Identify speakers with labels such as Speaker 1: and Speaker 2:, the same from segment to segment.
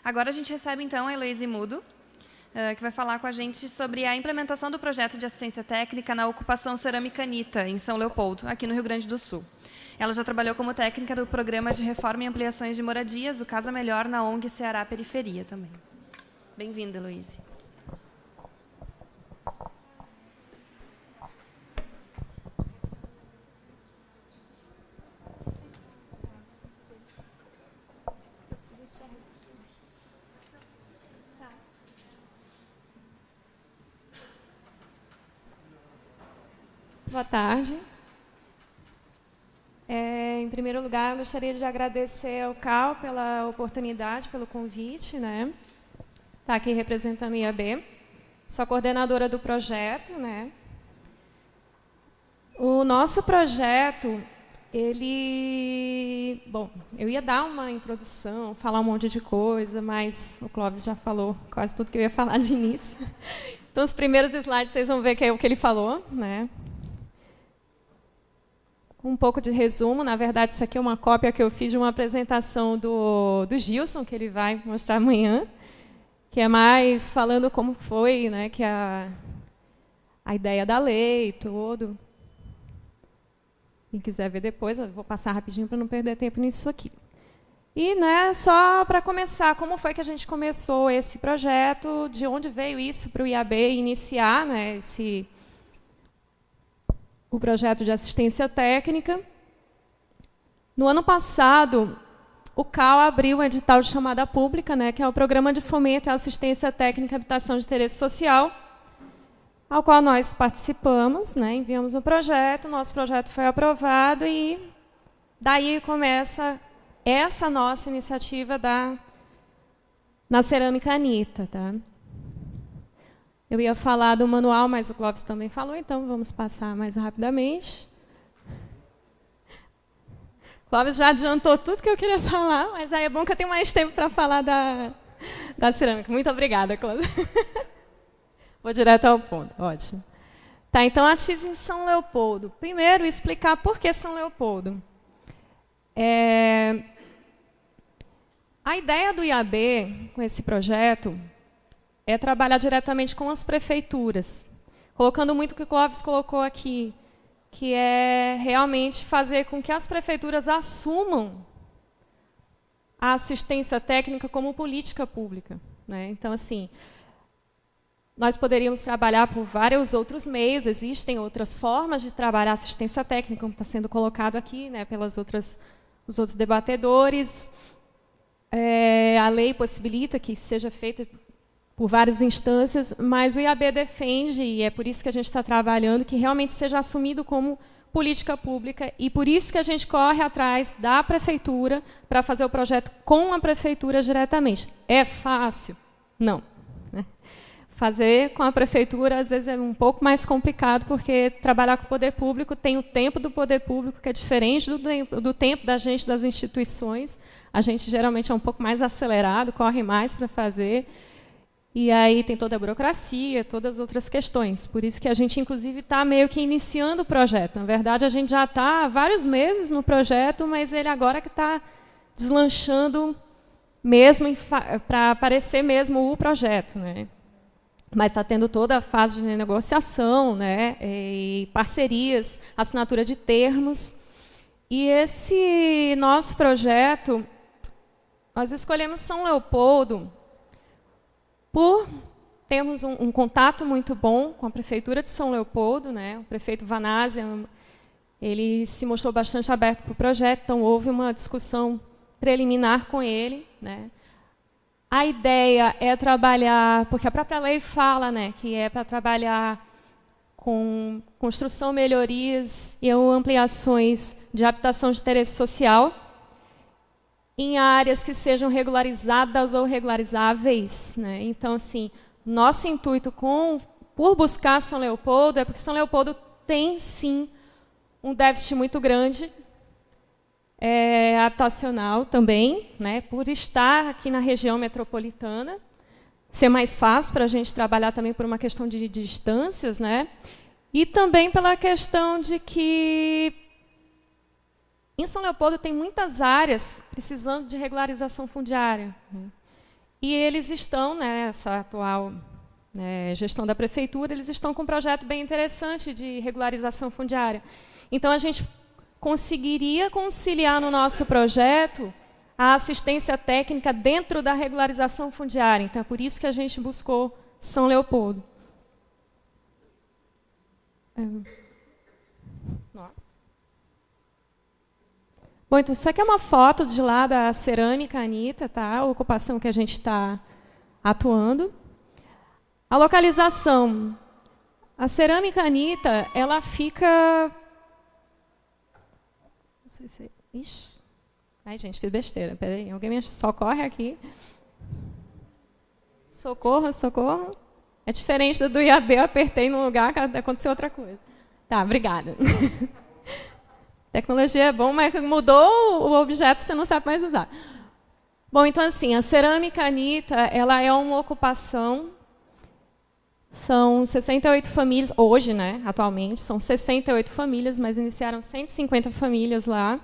Speaker 1: Agora a gente recebe, então, a Heloíse Mudo, que vai falar com a gente sobre a implementação do projeto de assistência técnica na ocupação Cerâmica Anitta, em São Leopoldo, aqui no Rio Grande do Sul. Ela já trabalhou como técnica do Programa de Reforma e Ampliações de Moradias, o Casa Melhor, na ONG Ceará Periferia também. Bem-vinda, Heloíse.
Speaker 2: Boa tarde. Em primeiro lugar, eu gostaria de agradecer ao CAL pela oportunidade, pelo convite, né? Estar aqui representando o IAB. Sou a coordenadora do projeto, né? O nosso projeto, bom, eu ia dar uma introdução, falar um monte de coisa, mas o Clóvis já falou quase tudo que eu ia falar de início. Então, os primeiros slides, vocês vão ver que é o que ele falou, né? Um pouco de resumo, na verdade, isso aqui é uma cópia que eu fiz de uma apresentação do Gilson, que ele vai mostrar amanhã, que é mais falando como foi, né, que a ideia da lei e tudo. Quem quiser ver depois, eu vou passar rapidinho para não perder tempo nisso aqui. E, né, só para começar, como foi que a gente começou esse projeto, de onde veio isso para o IAB iniciar, né, o projeto de assistência técnica. No ano passado, o CAL abriu um edital de chamada pública, né, que é o Programa de Fomento à Assistência Técnica e Habitação de Interesse Social, ao qual nós participamos, né, enviamos um projeto, nosso projeto foi aprovado e daí começa essa nossa iniciativa na Cerâmica Anitta. Tá? Eu ia falar do manual, mas o Clóvis também falou, então vamos passar mais rapidamente. O Clóvis já adiantou tudo que eu queria falar, mas aí é bom que eu tenho mais tempo para falar da cerâmica. Muito obrigada, Clóvis. Vou direto ao ponto, ótimo. Tá, então, a TIS em São Leopoldo. Primeiro, explicar por que São Leopoldo. A ideia do IAB, com esse projeto, é trabalhar diretamente com as prefeituras, colocando muito o que o Clóvis colocou aqui, que é realmente fazer com que as prefeituras assumam a assistência técnica como política pública. Né? Então, assim, nós poderíamos trabalhar por vários outros meios, existem outras formas de trabalhar assistência técnica, como está sendo colocado aqui, né, os outros debatedores. A lei possibilita que seja feita por várias instâncias, mas o IAB defende, e é por isso que a gente está trabalhando, que realmente seja assumido como política pública, e por isso que a gente corre atrás da prefeitura para fazer o projeto com a prefeitura diretamente. É fácil? Não. Né? Fazer com a prefeitura, às vezes, é um pouco mais complicado, porque trabalhar com o poder público tem o tempo do poder público, que é diferente do tempo da gente, das instituições. A gente, geralmente, é um pouco mais acelerado, corre mais para fazer. E aí tem toda a burocracia, todas as outras questões. Por isso que a gente, inclusive, está meio que iniciando o projeto. Na verdade, a gente já está há vários meses no projeto, mas ele agora que está deslanchando mesmo para aparecer mesmo o projeto. Né? Mas está tendo toda a fase de negociação, né? E parcerias, assinatura de termos. E esse nosso projeto, nós escolhemos São Leopoldo por termos um contato muito bom com a Prefeitura de São Leopoldo, né? O prefeito Vanazzi, ele se mostrou bastante aberto para o projeto, então houve uma discussão preliminar com ele. Né? A ideia é trabalhar, porque a própria lei fala, né, que é para trabalhar com construção, melhorias e ampliações de habitação de interesse social, em áreas que sejam regularizadas ou regularizáveis. Né? Então, assim, nosso intuito por buscar São Leopoldo é porque São Leopoldo tem, sim, um déficit muito grande, habitacional também, né? Por estar aqui na região metropolitana, ser mais fácil para a gente trabalhar também por uma questão de distâncias, né? E também pela questão de que em São Leopoldo tem muitas áreas precisando de regularização fundiária. Né? E eles estão, nessa atual gestão da prefeitura, eles estão com um projeto bem interessante de regularização fundiária. Então, a gente conseguiria conciliar no nosso projeto a assistência técnica dentro da regularização fundiária. Então, é por isso que a gente buscou São Leopoldo. Nossa. Bom, então, isso aqui é uma foto de lá da Cerâmica Anitta, tá? A ocupação que a gente está atuando. A localização. A Cerâmica Anitta, ela fica... Não sei se... Ixi. Ai, gente, fiz besteira. Peraí, alguém me socorre aqui. Socorro, socorro. É diferente do IAB, eu apertei no lugar, aconteceu outra coisa. Tá, obrigada. Tecnologia é bom, mas mudou o objeto, você não sabe mais usar. Bom, então assim, a Cerâmica Anitta, ela é uma ocupação, são 68 famílias, hoje, atualmente, são 68 famílias, mas iniciaram 150 famílias lá.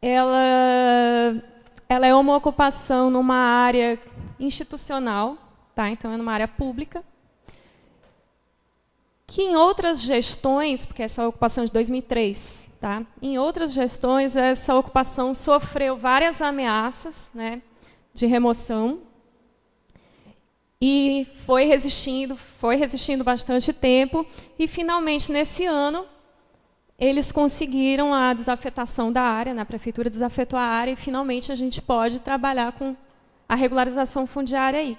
Speaker 2: Ela é uma ocupação numa área institucional, tá? Então é numa área pública, que em outras gestões, porque essa é a ocupação de 2003, tá? Em outras gestões, essa ocupação sofreu várias ameaças, de remoção, e foi resistindo bastante tempo, e finalmente, nesse ano, eles conseguiram a desafetação da área, a prefeitura desafetou a área, e finalmente a gente pode trabalhar com a regularização fundiária aí.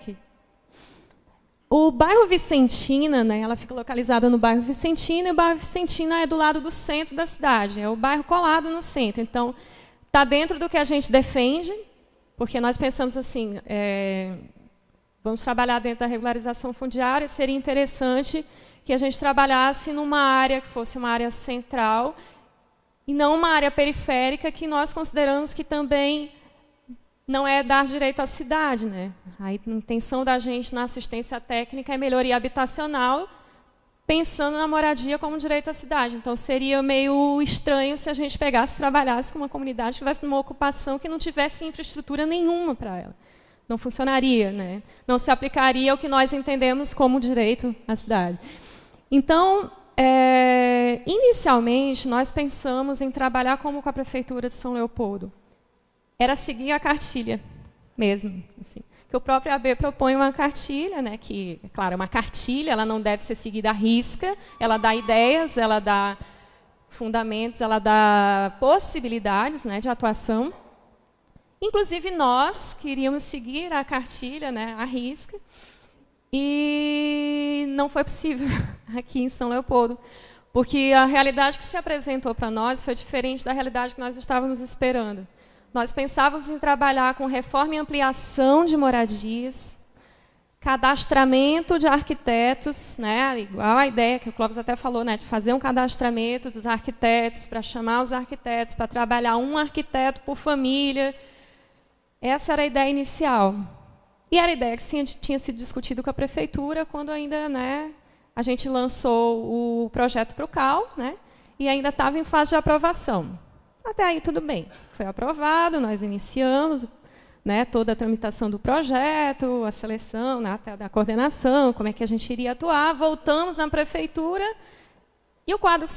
Speaker 2: O bairro Vicentina, ela fica localizada no bairro Vicentina, e o bairro Vicentina é do lado do centro da cidade, é o bairro colado no centro. Então, está dentro do que a gente defende, porque nós pensamos assim, vamos trabalhar dentro da regularização fundiária, seria interessante que a gente trabalhasse numa área que fosse uma área central e não uma área periférica que nós consideramos que também não é dar direito à cidade. A intenção da gente na assistência técnica é melhoria habitacional, pensando na moradia como direito à cidade. Então, seria meio estranho se a gente pegasse e trabalhasse com uma comunidade que estivesse numa ocupação que não tivesse infraestrutura nenhuma para ela. Não funcionaria, não se aplicaria ao que nós entendemos como direito à cidade. Então, inicialmente, nós pensamos em trabalhar como com a Prefeitura de São Leopoldo. Era seguir a cartilha mesmo. Assim, que o próprio AB propõe uma cartilha, que, claro, uma cartilha, ela não deve ser seguida à risca, ela dá ideias, ela dá fundamentos, ela dá possibilidades de atuação. Inclusive, nós queríamos seguir a cartilha à risca, e não foi possível aqui em São Leopoldo, porque a realidade que se apresentou para nós foi diferente da realidade que nós estávamos esperando. Nós pensávamos em trabalhar com reforma e ampliação de moradias, cadastramento de arquitetos, igual a ideia que o Clóvis até falou, de fazer um cadastramento dos arquitetos, para chamar os arquitetos, para trabalhar um arquiteto por família. Essa era a ideia inicial. E era a ideia que tinha sido discutido com a prefeitura quando ainda a gente lançou o projeto para o CAL, e ainda estava em fase de aprovação. Até aí tudo bem, foi aprovado, nós iniciamos toda a tramitação do projeto, a seleção, até da coordenação, como é que a gente iria atuar, voltamos na prefeitura, e o quadro que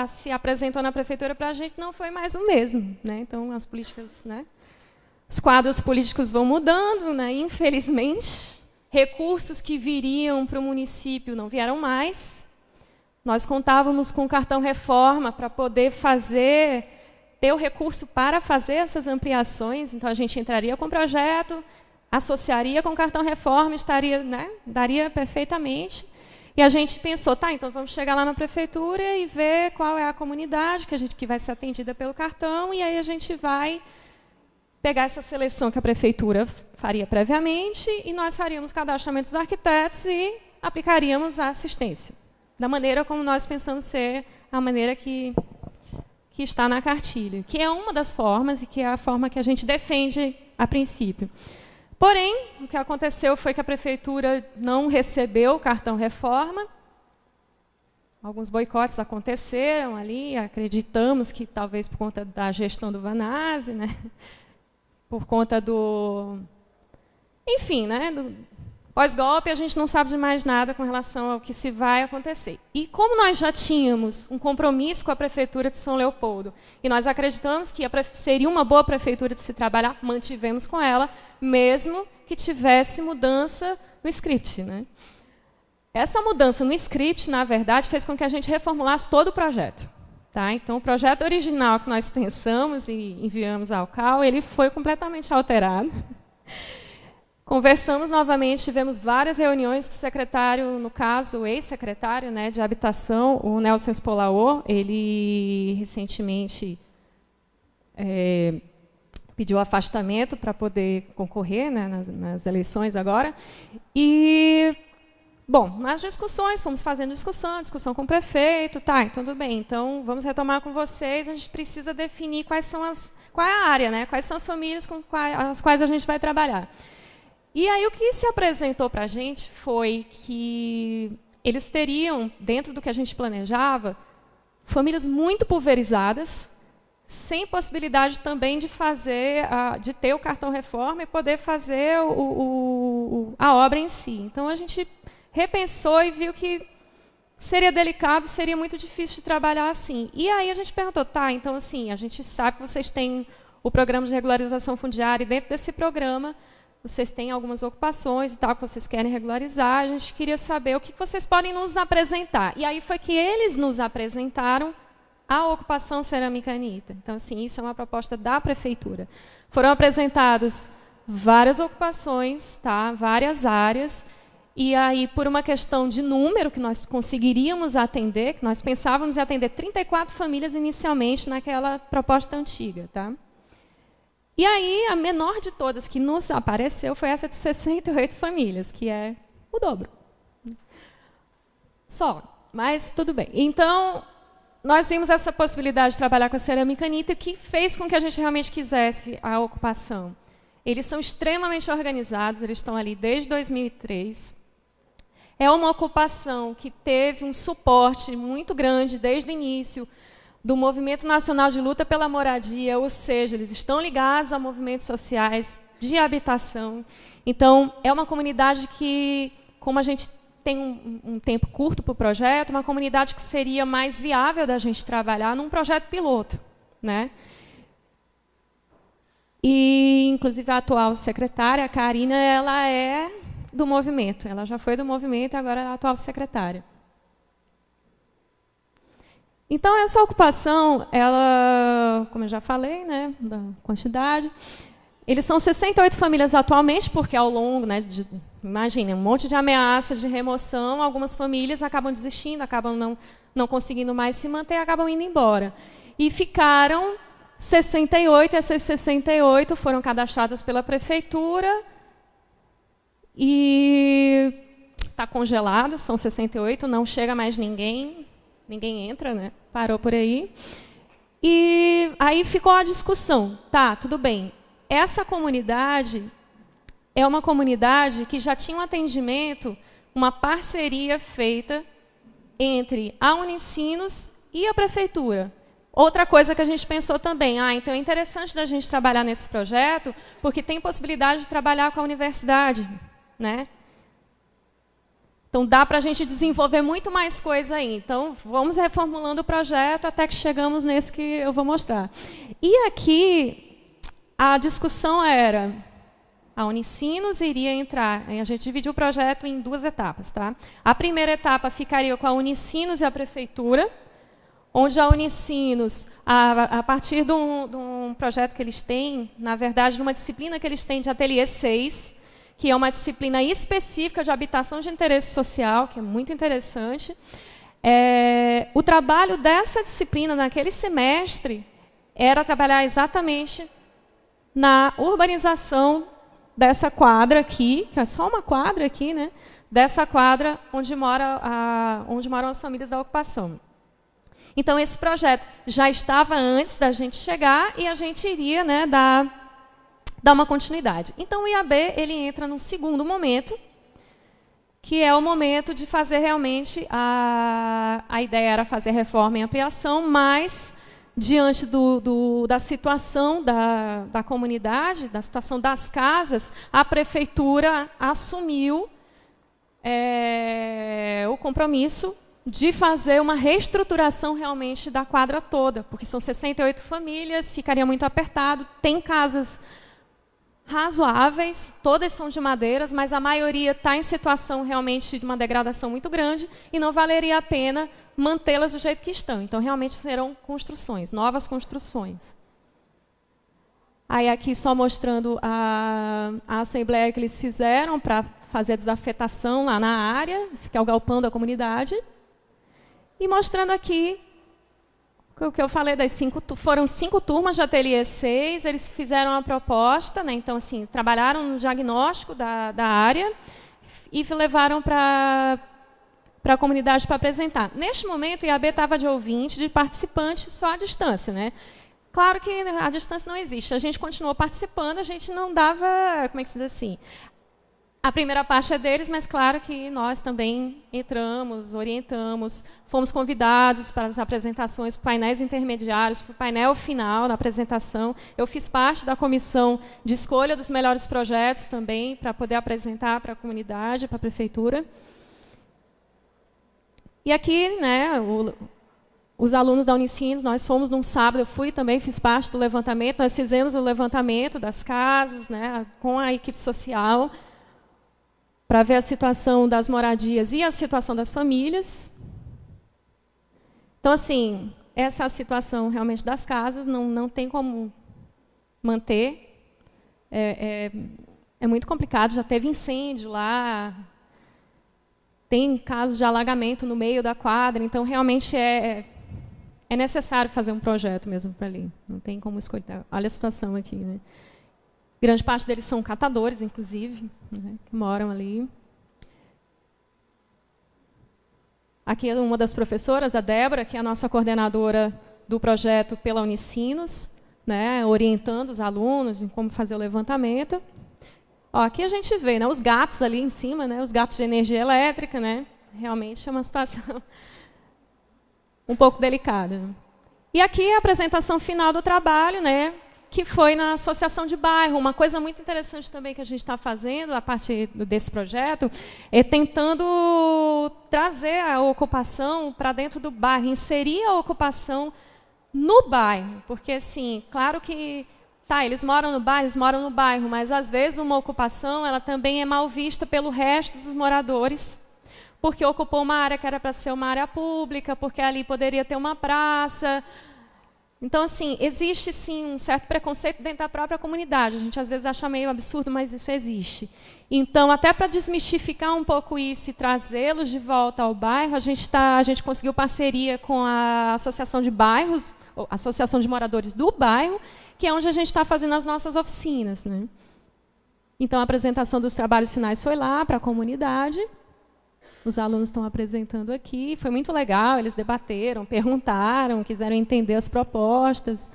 Speaker 2: se apresentou na prefeitura para a gente não foi mais o mesmo. Então, as políticas... Os quadros políticos vão mudando, infelizmente. Recursos que viriam para o município não vieram mais. Nós contávamos com o cartão reforma para poder ter o recurso para fazer essas ampliações. Então, a gente entraria com o projeto, associaria com o cartão reforma, daria perfeitamente. E a gente pensou, então vamos chegar lá na prefeitura e ver qual é a comunidade que vai ser atendida pelo cartão, e aí a gente vai pegar essa seleção que a prefeitura faria previamente e nós faríamos o cadastramento dos arquitetos e aplicaríamos a assistência, da maneira como nós pensamos ser a maneira que está na cartilha, que é uma das formas e que é a forma que a gente defende a princípio. Porém, o que aconteceu foi que a prefeitura não recebeu o cartão reforma, alguns boicotes aconteceram ali, acreditamos que talvez por conta da gestão do Vanazzi, por conta Enfim, né, pós-golpe a gente não sabe de mais nada com relação ao que se vai acontecer. E como nós já tínhamos um compromisso com a Prefeitura de São Leopoldo, e nós acreditamos que seria uma boa prefeitura de se trabalhar, mantivemos com ela, mesmo que tivesse mudança no script, né? Essa mudança no script, na verdade, fez com que a gente reformulasse todo o projeto. Tá? Então, o projeto original que nós pensamos e enviamos ao CAL, ele foi completamente alterado. Conversamos novamente, tivemos várias reuniões com o secretário, no caso, o ex-secretário, né, de Habitação, o Nelson Spolaor. Ele recentemente pediu afastamento para poder concorrer, né, nas eleições agora. E, bom, nas discussões, fomos fazendo discussão com o prefeito, tá, tudo bem, então vamos retomar com vocês, a gente precisa definir qual é a área, né, quais são as famílias com as quais a gente vai trabalhar. E aí o que se apresentou para a gente foi que eles teriam, dentro do que a gente planejava, famílias muito pulverizadas, sem possibilidade também de de ter o cartão reforma e poder fazer a obra em si. Então a gente repensou e viu que seria delicado, seria muito difícil de trabalhar assim. E aí a gente perguntou, tá, então assim, a gente sabe que vocês têm o programa de regularização fundiária, e dentro desse programa vocês têm algumas ocupações e tal que vocês querem regularizar, a gente queria saber o que vocês podem nos apresentar. E aí foi que eles nos apresentaram a ocupação Cerâmica Anitta. Então, assim, isso é uma proposta da prefeitura. Foram apresentadas várias ocupações, tá? Várias áreas, e aí, por uma questão de número que nós conseguiríamos atender, que nós pensávamos em atender 34 famílias inicialmente naquela proposta antiga. Tá? E aí, a menor de todas que nos apareceu foi essa de 68 famílias, que é o dobro. Só, mas tudo bem. Então, nós vimos essa possibilidade de trabalhar com a Cerâmica Anitta, que fez com que a gente realmente quisesse a ocupação. Eles são extremamente organizados, eles estão ali desde 2003. É uma ocupação que teve um suporte muito grande desde o início do Movimento Nacional de Luta pela Moradia, ou seja, eles estão ligados a movimentos sociais de habitação. Então, é uma comunidade que, como a gente tem um tempo curto para o projeto, uma comunidade que seria mais viável da gente trabalhar num projeto piloto, né? E, inclusive, a atual secretária, a Karina, ela é do movimento. Ela já foi do movimento e agora é a atual secretária. Então, essa ocupação, ela, como eu já falei, né, da quantidade, eles são 68 famílias atualmente, porque ao longo, né, imaginem, um monte de ameaças de remoção, algumas famílias acabam desistindo, acabam não conseguindo mais se manter, acabam indo embora. E ficaram 68, essas 68 foram cadastradas pela prefeitura e está congelado, são 68, não chega mais ninguém entra, né? Parou por aí. E aí ficou a discussão, tá, tudo bem, essa comunidade é uma comunidade que já tinha um atendimento, uma parceria feita entre a Unicinos e a prefeitura. Outra coisa que a gente pensou também, então é interessante da gente trabalhar nesse projeto, porque tem possibilidade de trabalhar com a universidade, né? Então, dá para a gente desenvolver muito mais coisa aí. Então, vamos reformulando o projeto até que chegamos nesse que eu vou mostrar. E aqui, a discussão era, a Unicinos iria entrar, a gente dividiu o projeto em duas etapas. Tá? A primeira etapa ficaria com a Unicinos e a prefeitura, onde a Unicinos, a partir de um projeto que eles têm, na verdade, de uma disciplina que eles têm de Ateliê 6, que é uma disciplina específica de habitação de interesse social, que é muito interessante. O trabalho dessa disciplina naquele semestre era trabalhar exatamente na urbanização dessa quadra aqui, que é só uma quadra aqui, né? Dessa quadra onde moram as famílias da ocupação. Então, esse projeto já estava antes da gente chegar e a gente iria, né, dar uma continuidade. Então, o IAB ele entra num segundo momento, que é o momento de fazer realmente, a ideia era fazer reforma e ampliação, mas diante da situação da comunidade, da situação das casas, a prefeitura assumiu o compromisso de fazer uma reestruturação realmente da quadra toda, porque são 68 famílias, ficaria muito apertado, tem casas razoáveis, todas são de madeiras, mas a maioria está em situação realmente de uma degradação muito grande e não valeria a pena mantê-las do jeito que estão. Então, realmente serão construções, novas construções. Aí aqui só mostrando a assembleia que eles fizeram para fazer a desafetação lá na área, esse que é o galpão da comunidade. E mostrando aqui o que eu falei foram 5 turmas de ateliê 6, eles fizeram a proposta, né? Então, assim, trabalharam no diagnóstico da área e levaram para a comunidade para apresentar. Neste momento, o IAB estava de ouvinte, de participante, só à distância, né? Claro que a distância não existe, a gente continuou participando, a gente não dava, como é que se diz assim, a primeira parte é deles, mas claro que nós também entramos, orientamos, fomos convidados para as apresentações, para painéis intermediários, para o painel final da apresentação. Eu fiz parte da comissão de escolha dos melhores projetos também, para poder apresentar para a comunidade, para a prefeitura. E aqui, né, os alunos da Unicinos, nós fomos num sábado, eu fui também, fiz parte do levantamento, nós fizemos o levantamento das casas, né, com a equipe social, para ver a situação das moradias e a situação das famílias. Então, assim, essa é a situação realmente das casas, não tem como manter. É muito complicado, já teve incêndio lá, tem casos de alagamento no meio da quadra, então realmente é necessário fazer um projeto mesmo para ali. Não tem como escolher. Olha a situação aqui, né? Grande parte deles são catadores, inclusive, né, que moram ali. Aqui é uma das professoras, a Débora, que é a nossa coordenadora do projeto pela Unicinos, né, orientando os alunos em como fazer o levantamento. Ó, aqui a gente vê, né, os gatos ali em cima, né, os gatos de energia elétrica, né, realmente é uma situação um pouco delicada. E aqui a apresentação final do trabalho, né, que foi na associação de bairro. Uma coisa muito interessante também que a gente está fazendo, a partir desse projeto, é tentando trazer a ocupação para dentro do bairro, inserir a ocupação no bairro. Porque, assim, claro que eles moram no bairro, mas, às vezes, uma ocupação ela também é mal vista pelo resto dos moradores, porque ocupou uma área que era para ser uma área pública, porque ali poderia ter uma praça. Então, assim, existe, sim, um certo preconceito dentro da própria comunidade. A gente, às vezes, acha meio absurdo, mas isso existe. Então, até para desmistificar um pouco isso e trazê-los de volta ao bairro, a gente conseguiu parceria com a Associação de Bairros, a Associação de Moradores do Bairro, que é onde a gente está fazendo as nossas oficinas, né? Então, a apresentação dos trabalhos finais foi lá, para a comunidade. Os alunos estão apresentando aqui, foi muito legal, eles debateram, perguntaram, quiseram entender as propostas.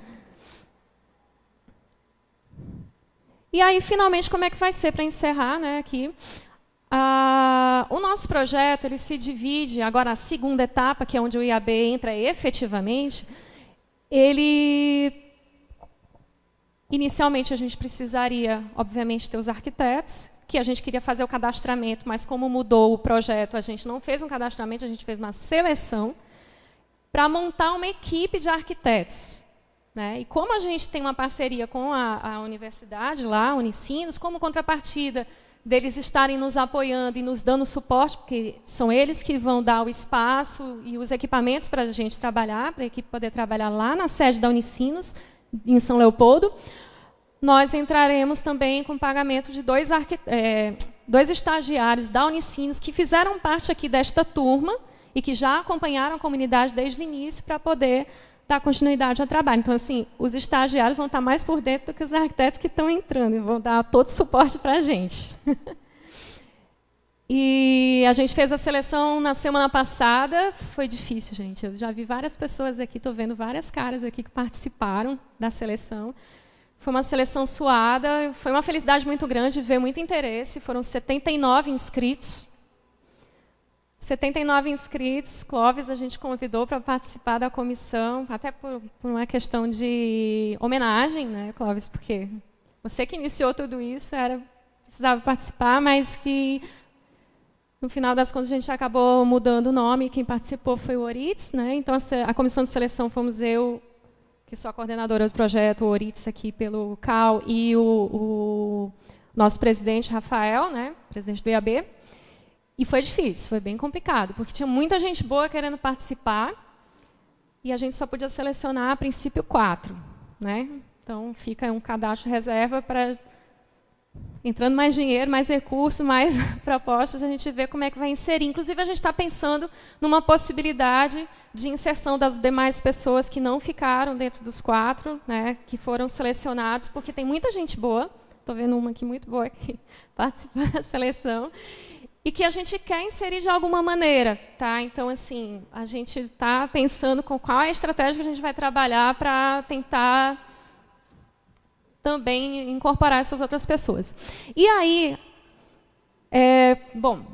Speaker 2: E aí, finalmente, como é que vai ser para encerrar, né, aqui? O nosso projeto ele se divide, agora a segunda etapa, que é onde o IAB entra efetivamente, inicialmente a gente precisaria, obviamente, ter os arquitetos, que a gente queria fazer o cadastramento, mas como mudou o projeto, a gente não fez um cadastramento, a gente fez uma seleção para montar uma equipe de arquitetos, né? E como a gente tem uma parceria com a universidade lá, a Unicinos, como contrapartida deles estarem nos apoiando e nos dando suporte, porque são eles que vão dar o espaço e os equipamentos para a gente trabalhar, para a equipe poder trabalhar lá na sede da Unicinos, em São Leopoldo, nós entraremos também com pagamento de 2 estagiários da Unicinos que fizeram parte aqui desta turma e que já acompanharam a comunidade desde o início para poder dar continuidade ao trabalho. Então, assim, os estagiários vão estar mais por dentro do que os arquitetos que estão entrando e vão dar todo o suporte para a gente. E a gente fez a seleção na semana passada, foi difícil, gente. Eu já vi várias pessoas aqui, estou vendo várias caras aqui que participaram da seleção. Foi uma seleção suada, foi uma felicidade muito grande ver muito interesse, foram 79 inscritos. 79 inscritos. Clóvis a gente convidou para participar da comissão, até por uma questão de homenagem, né, Clóvis, porque você que iniciou tudo isso, precisava participar, mas que no final das contas a gente acabou mudando o nome, quem participou foi o Oritz, né? Então a comissão de seleção fomos eu, que sou a coordenadora do projeto, o Oritz aqui pelo CAL, e o nosso presidente, Rafael, né, presidente do IAB. E foi difícil, foi bem complicado, porque tinha muita gente boa querendo participar e a gente só podia selecionar, a princípio, 4. Né? Então, fica um cadastro reserva para, entrando mais dinheiro, mais recurso, mais propostas, a gente ver como é que vai inserir. Inclusive, a gente está pensando numa possibilidade de inserção das demais pessoas que não ficaram dentro dos 4, né, que foram selecionados, porque tem muita gente boa, estou vendo uma aqui muito boa que participa da seleção, e que a gente quer inserir de alguma maneira. Tá? Então, assim, a gente está pensando com qual é a estratégia que a gente vai trabalhar para tentar também incorporar essas outras pessoas. E aí, bom,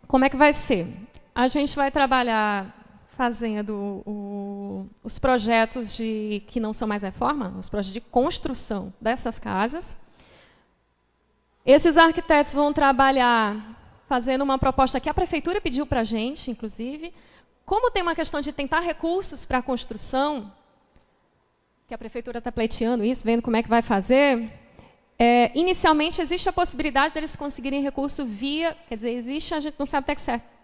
Speaker 2: como é que vai ser? A gente vai trabalhar fazendo os projetos que não são mais reforma, os projetos de construção dessas casas. Esses arquitetos vão trabalhar fazendo uma proposta que a prefeitura pediu para a gente, inclusive. Como tem uma questão de tentar recursos para a construção, que a prefeitura está pleiteando isso, vendo como é que vai fazer, inicialmente existe a possibilidade deles conseguirem recurso via, quer dizer, existe, a gente não sabe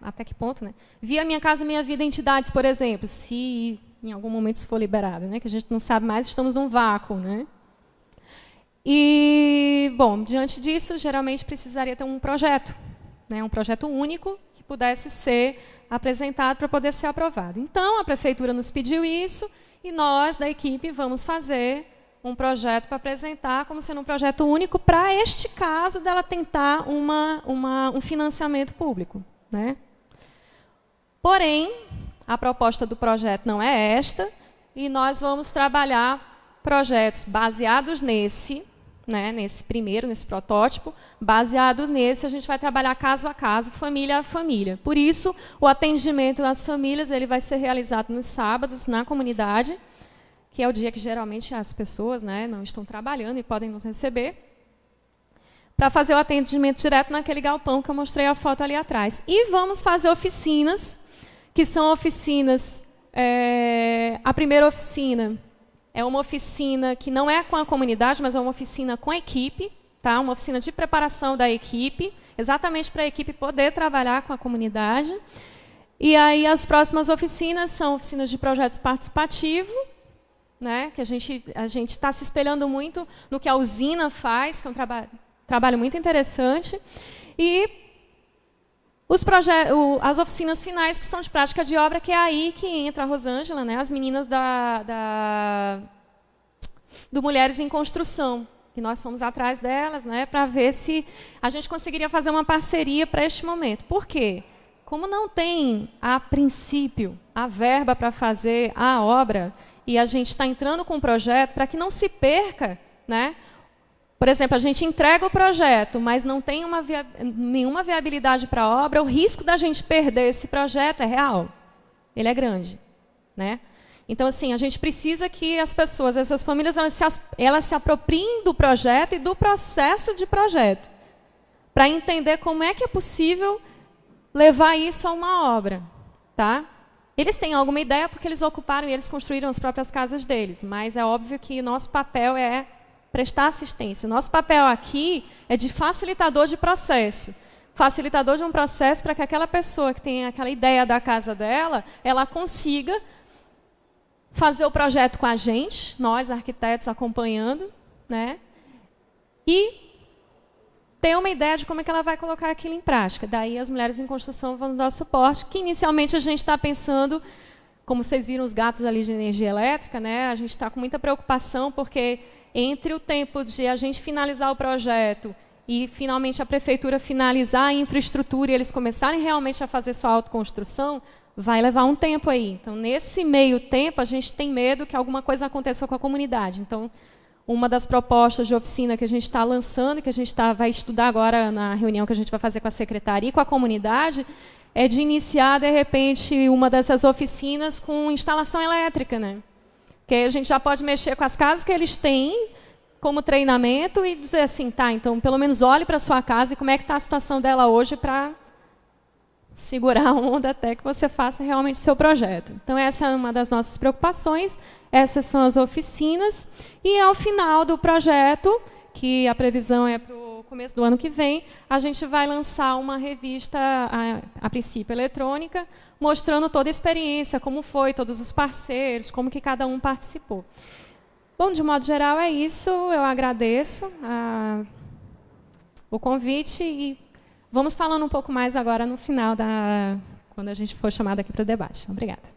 Speaker 2: até que ponto, né? Via Minha Casa Minha Vida entidades, por exemplo, se em algum momento isso for liberado, né? Que a gente não sabe mais, estamos num vácuo, né? E, bom, diante disso, geralmente precisaria ter um projeto, né, um projeto único que pudesse ser apresentado para poder ser aprovado. Então, a prefeitura nos pediu isso e nós, da equipe, vamos fazer um projeto para apresentar como sendo um projeto único para este caso dela tentar um financiamento público. Né? Porém, a proposta do projeto não é esta e nós vamos trabalhar projetos baseados nesse primeiro, nesse protótipo, baseado nesse, a gente vai trabalhar caso a caso, família a família. Por isso, o atendimento às famílias ele vai ser realizado nos sábados, na comunidade, que é o dia que geralmente as pessoas, né, não estão trabalhando e podem nos receber, para fazer o atendimento direto naquele galpão que eu mostrei a foto ali atrás. E vamos fazer oficinas, que são oficinas... a primeira oficina é uma oficina que não é com a comunidade, mas é uma oficina com a equipe, tá? Uma oficina de preparação da equipe, exatamente para a equipe poder trabalhar com a comunidade. E aí as próximas oficinas são oficinas de projetos participativos, né? Que a gente está se espelhando muito no que a usina faz, que é um trabalho muito interessante. E as oficinas finais, que são de prática de obra, que é aí que entra a Rosângela, né, as meninas do Mulheres em Construção, que nós fomos atrás delas, né, para ver se a gente conseguiria fazer uma parceria para este momento. Por quê? Como não tem, a princípio, a verba para fazer a obra, e a gente está entrando com um projeto para que não se perca, né? Por exemplo, a gente entrega o projeto, mas não tem nenhuma viabilidade para a obra, o risco da gente perder esse projeto é real. Ele é grande. Né? Então, assim, a gente precisa que as pessoas, essas famílias, elas se apropriem do projeto e do processo de projeto, para entender como é que é possível levar isso a uma obra. Tá? Eles têm alguma ideia porque eles ocuparam e eles construíram as próprias casas deles, mas é óbvio que nosso papel é prestar assistência. Nosso papel aqui é de facilitador de processo. Facilitador de um processo para que aquela pessoa que tem aquela ideia da casa dela, ela consiga fazer o projeto com a gente, nós, arquitetos, acompanhando, né? E ter uma ideia de como é que ela vai colocar aquilo em prática. Daí as Mulheres em Construção vão dar suporte, que inicialmente a gente está pensando, como vocês viram os gatos ali de energia elétrica, né? A gente está com muita preocupação, porque entre o tempo de a gente finalizar o projeto e, finalmente, a prefeitura finalizar a infraestrutura e eles começarem realmente a fazer sua autoconstrução, vai levar um tempo aí. Então, nesse meio tempo, a gente tem medo que alguma coisa aconteça com a comunidade. Então, uma das propostas de oficina que a gente está lançando, que a gente vai estudar agora na reunião que a gente vai fazer com a secretaria e com a comunidade, é de iniciar, de repente, uma dessas oficinas com instalação elétrica, né? Que aí a gente já pode mexer com as casas que eles têm como treinamento e dizer assim, tá, então pelo menos olhe para a sua casa e como é que está a situação dela hoje para segurar a onda até que você faça realmente o seu projeto. Então essa é uma das nossas preocupações, essas são as oficinas, e ao final do projeto, que a previsão é para o começo do ano que vem, a gente vai lançar uma revista, a princípio eletrônica, mostrando toda a experiência, como foi, todos os parceiros, como que cada um participou. Bom, de modo geral é isso, eu agradeço o convite e vamos falando um pouco mais agora no final, quando a gente for chamado aqui para o debate. Obrigada.